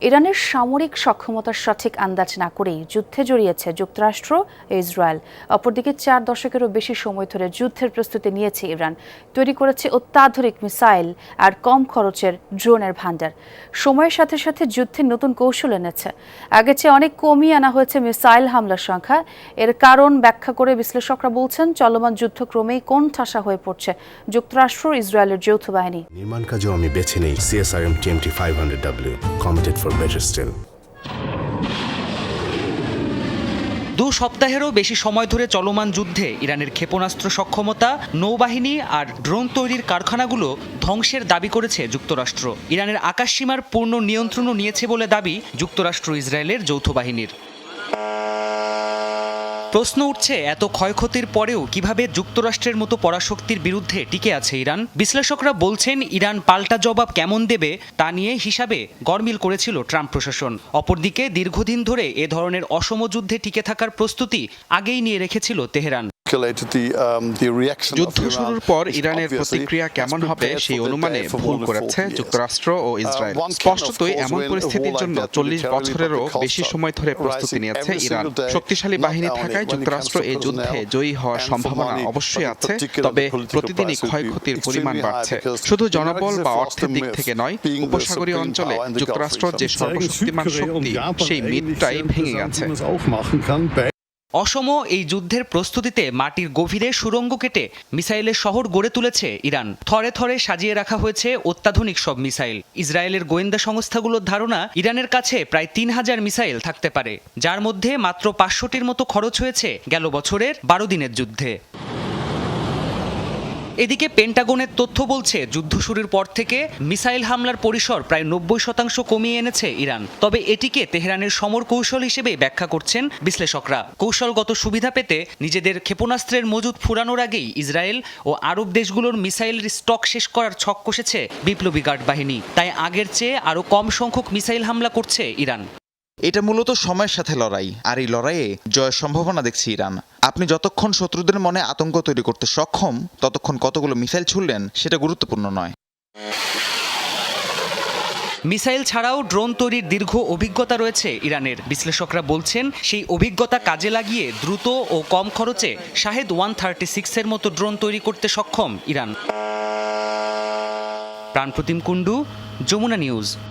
ইরানের সামরিক সক্ষমতার সঠিক আন্দাজ না করেই যুদ্ধে জড়িয়েছে যুক্তরাষ্ট্র ও ইসরায়েল। অপরদিকে 4 দশকেরও বেশি সময় ধরে যুদ্ধের প্রস্তুতি নিয়েছে ইরান। তৈরি করেছে অত্যাধুনিক মিসাইল আর কম খরচের ড্রোনের ভান্ডার। সময়ের সাথে সাথে যুদ্ধে নতুন কৌশল এনেছে। আগের চেয়ে অনেক কমিয়ে আনা হয়েছে মিসাইল হামলার সংখ্যা। এর কারণ ব্যাখ্যা করে বিশ্লেষকরা বলছেন, চলমান যুদ্ধ ক্রমেই কোণঠাসা হয়ে পড়ছে যুক্তরাষ্ট্র ও ইসরায়েলের যৌথ বাহিনী। নির্মাণ কাজেও আমি বেছে নেই CSRM TMT 500W, committed for better still. 2 সপ্তাহেরও বেশি সময় ধরে চলমান যুদ্ধে ইরানের ক্ষেপণাস্ত্র সক্ষমতা, নৌবাহিনী আর ড্রোন তৈরির কারখানাগুলো ধ্বংসের দাবি করেছে যুক্তরাষ্ট্র। ইরানের আকাশসীমার পূর্ণ নিয়ন্ত্রণও নিয়েছে বলে দাবি যুক্তরাষ্ট্র ইসরায়েলের যৌথ বাহিনীর। প্রশ্ন উঠছে, এত ক্ষয়ক্ষতির পরেও কিভাবে যুক্তরাষ্ট্রের মতো পরাশক্তির বিরুদ্ধে টিকে আছে ইরান? বিশ্লেষকরা বলছেন, ইরান পাল্টা জবাব কেমন দেবে তা নিয়ে হিসাবে গরমিল করেছিল ট্রাম্প প্রশাসন। অপরদিকে দীর্ঘদিন ধরে এ ধরনের অসম যুদ্ধে টিকে থাকার প্রস্তুতি আগেই নিয়ে রেখেছিল তেহরান। যুদ্ধ শুরুর পর ইরানের প্রতিক্রিয়া কেমন হবে সেই অনুমানে ভুল করেছে যুক্তরাষ্ট্র ও ইসরায়েল। স্পষ্টতই এমন পরিস্থিতির জন্য 40 বছরেরও বেশি সময় ধরে প্রস্তুতি নিয়েছে ইরান। শক্তিশালী বাহিনী থাকায় যুক্তরাষ্ট্র এই যুদ্ধে জয়ী হওয়ার সম্ভাবনা অবশ্যই আছে, তবে প্রতিদিনই ক্ষয়ক্ষতির পরিমাণ বাড়ছে। শুধু জনবল বা অর্থের দিক থেকে নয়, উপসাগরীয় অঞ্চলে যুক্তরাষ্ট্র যে সর্বশক্তিমান শক্তি, সেই মিথটাই ভেঙে গেছে। অসম এই যুদ্ধের প্রস্তুতিতে মাটির গভীরে সুড়ঙ্গ কেটে মিসাইলের শহর গড়ে তুলেছে ইরান। থরে থরে সাজিয়ে রাখা হয়েছে অত্যাধুনিক সব মিসাইল। ইসরায়েলের গোয়েন্দা সংস্থাগুলোর ধারণা, ইরানের কাছে প্রায় 3000 মিসাইল থাকতে পারে, যার মধ্যে মাত্র 500টির মতো খরচ হয়েছে গেল বছরের 12 দিনের যুদ্ধে। এদিকে পেন্টাগনের তথ্য বলছে, যুদ্ধ শুরুর পর থেকে মিসাইল হামলার পরিসর প্রায় 90% কমিয়ে এনেছে ইরান। তবে এটিকে তেহরানের সমর কৌশল হিসেবে ব্যাখ্যা করছেন বিশ্লেষকরা। কৌশলগত সুবিধা পেতে নিজেদের ক্ষেপণাস্ত্রের মজুদ ফুরানোর আগেই ইসরায়েল ও আরব দেশগুলোর মিসাইলের স্টক শেষ করার ছক কষেছে বিপ্লবী গার্ড বাহিনী। তাই আগের চেয়ে আরও কম সংখ্যক মিসাইল হামলা করছে ইরান। এটা মূলত সময়ের সাথে লড়াই, আর এই লড়াইয়ে জয়ের সম্ভাবনা দেখছি ইরান। আপনি যতক্ষণ শত্রুদের মনে আতঙ্ক তৈরি করতে সক্ষম, ততক্ষণ কতগুলো মিসাইল ছুড়লেন সেটা গুরুত্বপূর্ণ নয়। মিসাইল ছাড়াও ড্রোন তৈরির দীর্ঘ অভিজ্ঞতা রয়েছে ইরানের। বিশ্লেষকরা বলছেন, সেই অভিজ্ঞতা কাজে লাগিয়ে দ্রুত ও কম খরচে শাহেদ 136-এর মতো ড্রোন তৈরি করতে সক্ষম ইরান। প্রাণপ্রতিম কুণ্ডু, যমুনা নিউজ।